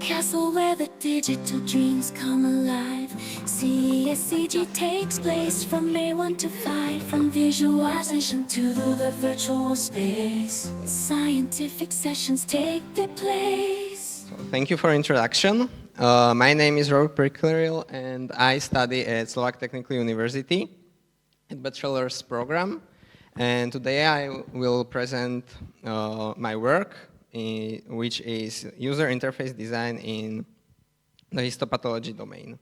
castle where the digital dreams come alive. CESCG takes place from May 1 to 5, from visualization to the virtual space. Scientific sessions take their place. Thank you for introduction. My name is Róbert Prikryl and I study at Slovak Technical University at bachelor's program. And today I will present my work, which is user interface design in the histopathology domain.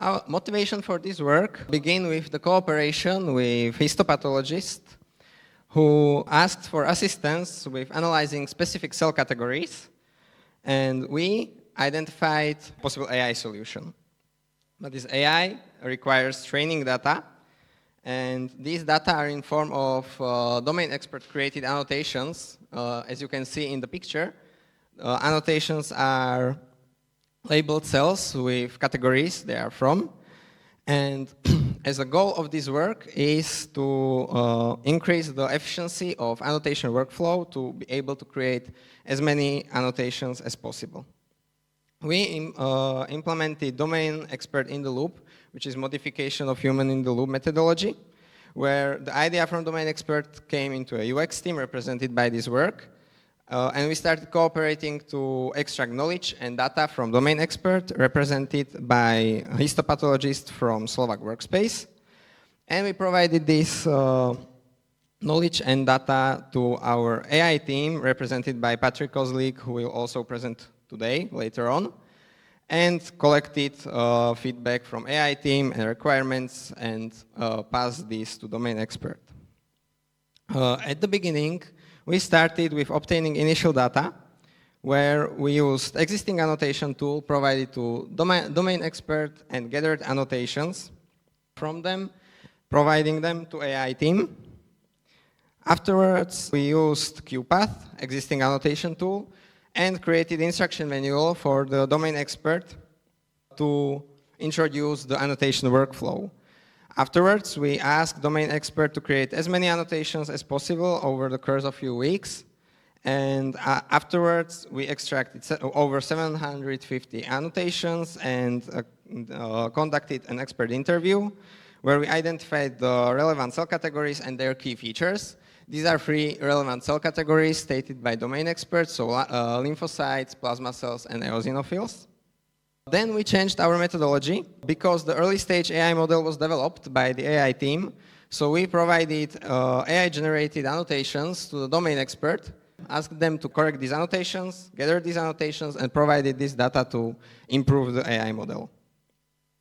Our motivation for this work began with the cooperation with histopathologists who asked for assistance with analyzing specific cell categories, and we identified possible AI solution. But this AI requires training data, and these data are in form of domain expert created annotations. As you can see in the picture, annotations are labeled cells with categories they are from. And as a goal of this work is to increase the efficiency of annotation workflow to be able to create as many annotations as possible. We implemented domain expert in the loop, which is modification of human in the loop methodology, where the idea from domain expert came into a UX team represented by this work. And we started cooperating to extract knowledge and data from domain expert represented by a histopathologist from Slovak Workspace. And we provided this knowledge and data to our AI team represented by Patrick Kozlik, who will also present today, later on, and collected feedback from AI team and requirements and passed this to domain expert. At the beginning, we started with obtaining initial data, where we used existing annotation tool provided to domain expert and gathered annotations from them, providing them to AI team. Afterwards, we used QPath, existing annotation tool, and created instruction manual for the domain expert to introduce the annotation workflow. Afterwards, we asked domain expert to create as many annotations as possible over the course of a few weeks. And afterwards, we extracted over 750 annotations and conducted an expert interview where we identified the relevant cell categories and their key features. These are 3 relevant cell categories stated by domain experts, so lymphocytes, plasma cells, and eosinophils. Then we changed our methodology because the early stage AI model was developed by the AI team. So we provided AI-generated annotations to the domain expert, asked them to correct these annotations, gather these annotations, and provided this data to improve the AI model.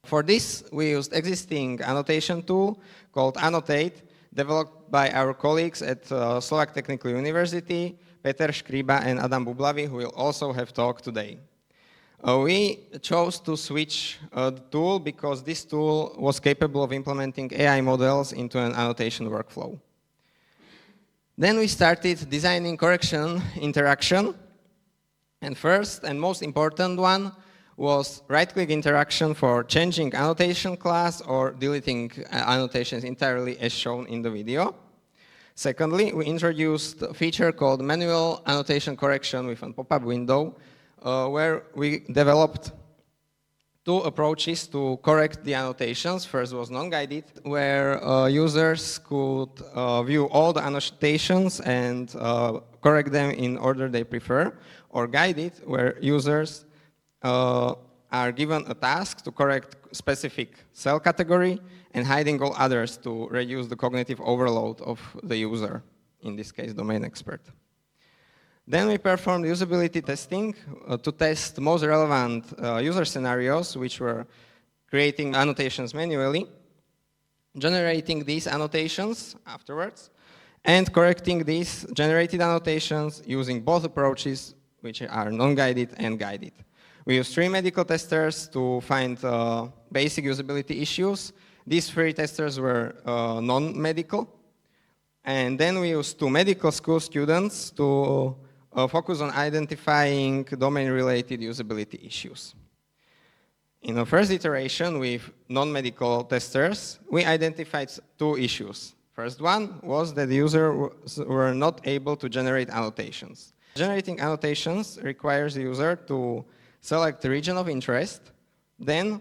For this, we used existing annotation tool called Annotate, developed by our colleagues at Slovak Technical University, Peter Škriba and Adam Bublavi, who will also have talk today. We chose to switch the tool because this tool was capable of implementing AI models into an annotation workflow. Then we started designing correction interaction, and first and most important one was right-click interaction for changing annotation class or deleting annotations entirely as shown in the video. Secondly, we introduced a feature called manual annotation correction with a pop-up window, where we developed 2 approaches to correct the annotations. First was non-guided, where users could view all the annotations and correct them in order they prefer, or guided, where users are given a task to correct specific cell category and hiding all others to reduce the cognitive overload of the user, in this case domain expert. Then we performed usability testing to test the most relevant user scenarios, which were creating annotations manually, generating these annotations afterwards, and correcting these generated annotations using both approaches, which are non-guided and guided. We used 3 medical testers to find basic usability issues. These 3 testers were non-medical. And then we used 2 medical school students to focus on identifying domain-related usability issues. In the first iteration with non-medical testers, we identified 2 issues. First one was that the users were not able to generate annotations. Generating annotations requires the user to select the region of interest, then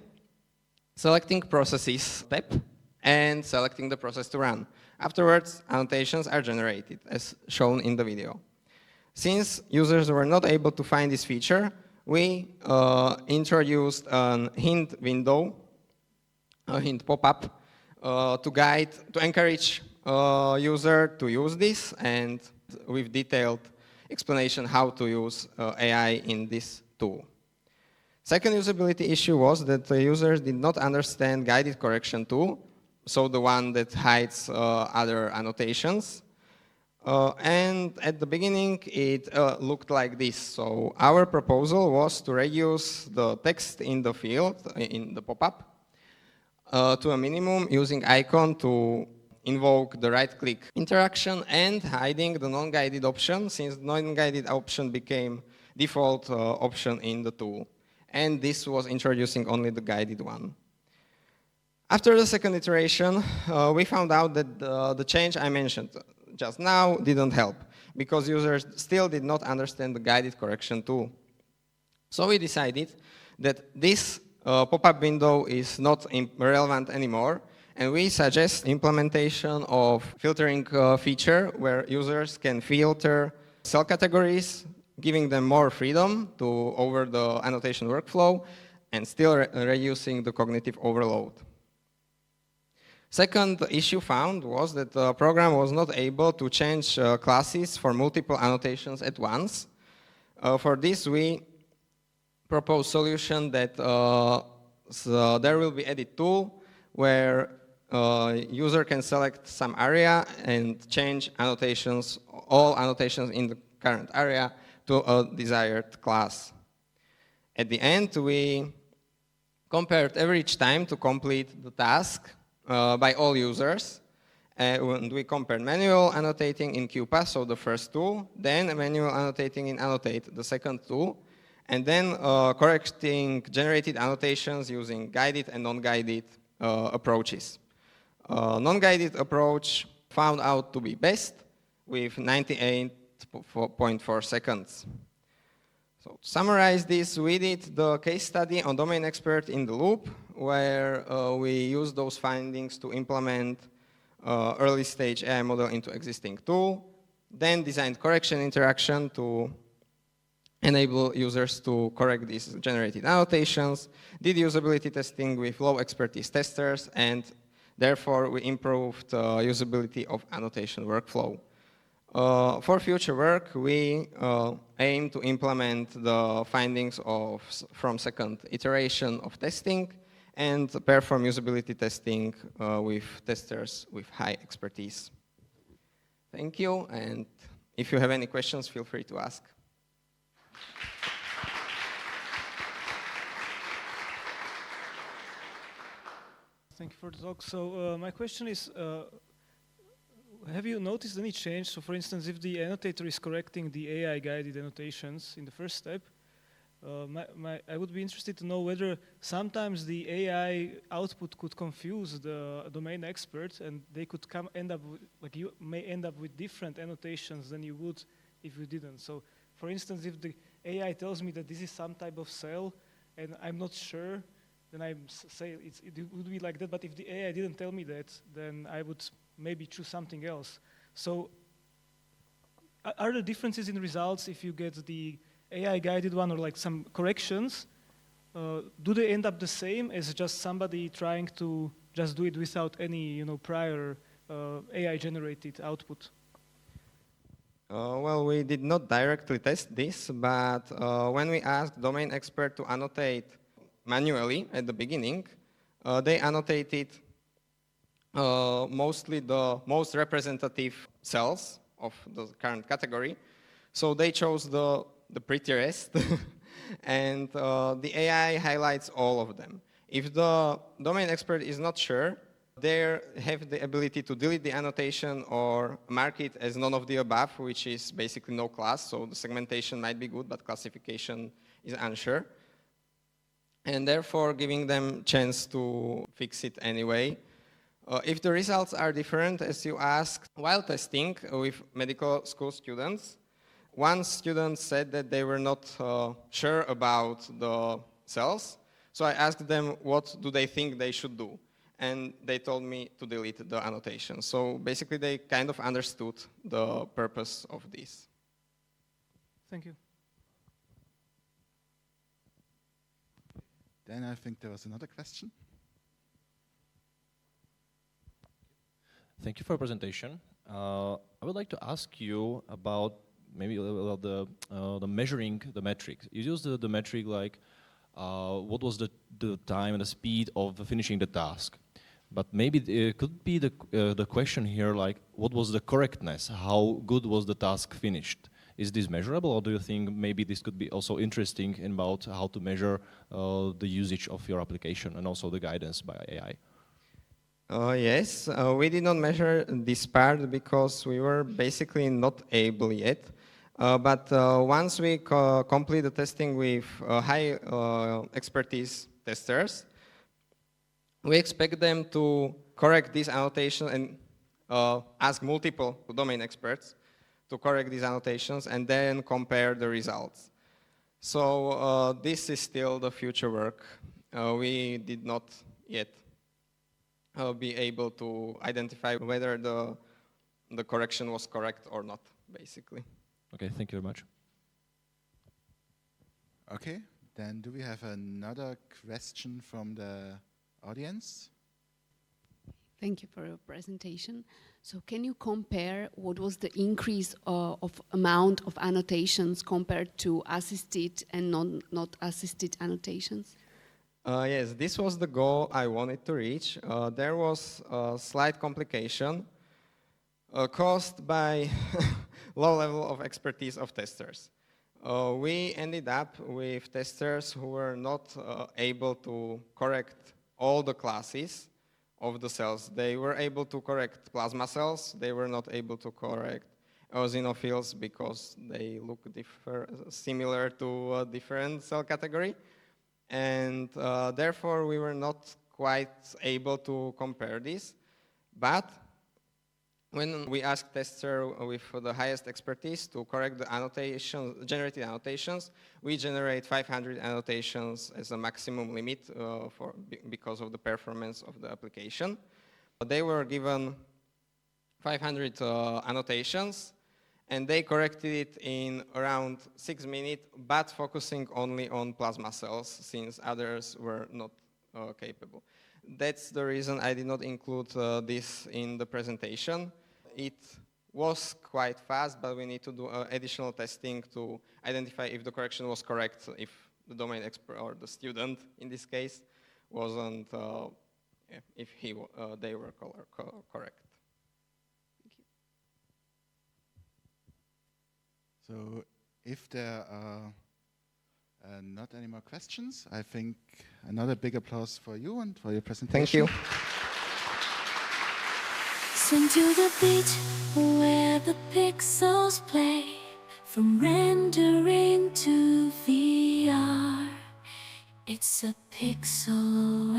selecting processes step, and selecting the process to run. Afterwards, annotations are generated, as shown in the video. Since users were not able to find this feature, we introduced a hint window, a hint pop-up, to encourage user to use this, and with detailed explanation how to use AI in this tool. Second usability issue was that the users did not understand guided correction tool, so the one that hides other annotations. And at the beginning, it looked like this. So our proposal was to reduce the text in the field, in the pop-up, to a minimum using icon to invoke the right-click interaction and hiding the non-guided option, since non-guided option became default option in the tool. And this was introducing only the guided one. After the second iteration, we found out that the change I mentioned just now didn't help, because users still did not understand the guided correction tool. So we decided that this pop-up window is not relevant anymore, and we suggest implementation of filtering feature where users can filter cell categories, giving them more freedom over the annotation workflow and still reducing the cognitive overload. Second issue found was that the program was not able to change classes for multiple annotations at once. For this, we propose solution that so there will be edit tool where user can select some area and change annotations, all annotations in the current area to a desired class. At the end, we compared average time to complete the task by all users, and we compared manual annotating in QPath, so the first tool, then manual annotating in Annotate, the second tool, and then correcting generated annotations using guided and non-guided approaches. Non-guided approach found out to be best with 98.4 seconds. So to summarize this, we did the case study on domain expert in the loop, where we used those findings to implement early stage AI model into existing tool, then designed correction interaction to enable users to correct these generated annotations, did usability testing with low expertise testers, and therefore we improved usability of annotation workflow. For future work, we aim to implement the findings from second iteration of testing and perform usability testing with testers with high expertise. Thank you, and if you have any questions, feel free to ask. Thank you for the talk. So my question is, have you noticed any change? So for instance, if the annotator is correcting the AI-guided annotations in the first step, I would be interested to know whether sometimes the AI output could confuse the domain expert, and they could end up with, like, you may end up with different annotations than you would if you didn't. So for instance, if the AI tells me that this is some type of cell and I'm not sure, then I say it would be like that. But if the AI didn't tell me that, then I would maybe choose something else. So are there differences in results if you get the AI-guided one or like some corrections? Do they end up the same as just somebody trying to just do it without any, prior AI-generated output? Well, we did not directly test this, but when we asked domain expert to annotate manually at the beginning, they annotated mostly the most representative cells of the current category. So they chose the prettiest, and the AI highlights all of them. If the domain expert is not sure, they have the ability to delete the annotation or mark it as none of the above, which is basically no class. So the segmentation might be good, but classification is unsure. And therefore giving them chance to fix it anyway. If the results are different, as you asked, while testing with medical school students, one student said that they were not sure about the cells, so I asked them what do they think they should do, and they told me to delete the annotation. So basically they kind of understood the purpose of this. Thank you. Then I think there was another question. Thank you for your presentation. I would like to ask you about maybe the measuring the metrics. You used the metric like what was the time and the speed of finishing the task. But maybe it could be the question here like what was the correctness? How good was the task finished? Is this measurable, or do you think maybe this could be also interesting about how to measure the usage of your application and also the guidance by AI? Yes, we did not measure this part because we were basically not able yet. But once we complete the testing with high expertise testers, we expect them to correct this annotation and ask multiple domain experts to correct these annotations and then compare the results. So this is still the future work. We did not yet be able to identify whether the correction was correct or not, basically. Okay, thank you very much. Okay, then do we have another question from the audience? Thank you for your presentation. So can you compare what was the increase of amount of annotations compared to assisted and not assisted annotations? Yes, this was the goal I wanted to reach. There was a slight complication caused by low level of expertise of testers. We ended up with testers who were not able to correct all the classes of the cells. They were able to correct plasma cells. They were not able to correct eosinophils because they look similar to a different cell category. And therefore, we were not quite able to compare this. But when we asked tester with the highest expertise to correct the annotations, generated annotations, we generate 500 annotations as a maximum limit because of the performance of the application. They were given 500 annotations, and they corrected it in around 6 minutes, but focusing only on plasma cells, since others were not capable. That's the reason I did not include this in the presentation. It was quite fast, but we need to do additional testing to identify if the correction was correct, if the domain expert or the student, in this case, wasn't, if they were correct. So if there are not any more questions, I think another big applause for you and for your presentation. Thank you. Swing to the beat where the pixels play, from rendering to VR. It's a pixel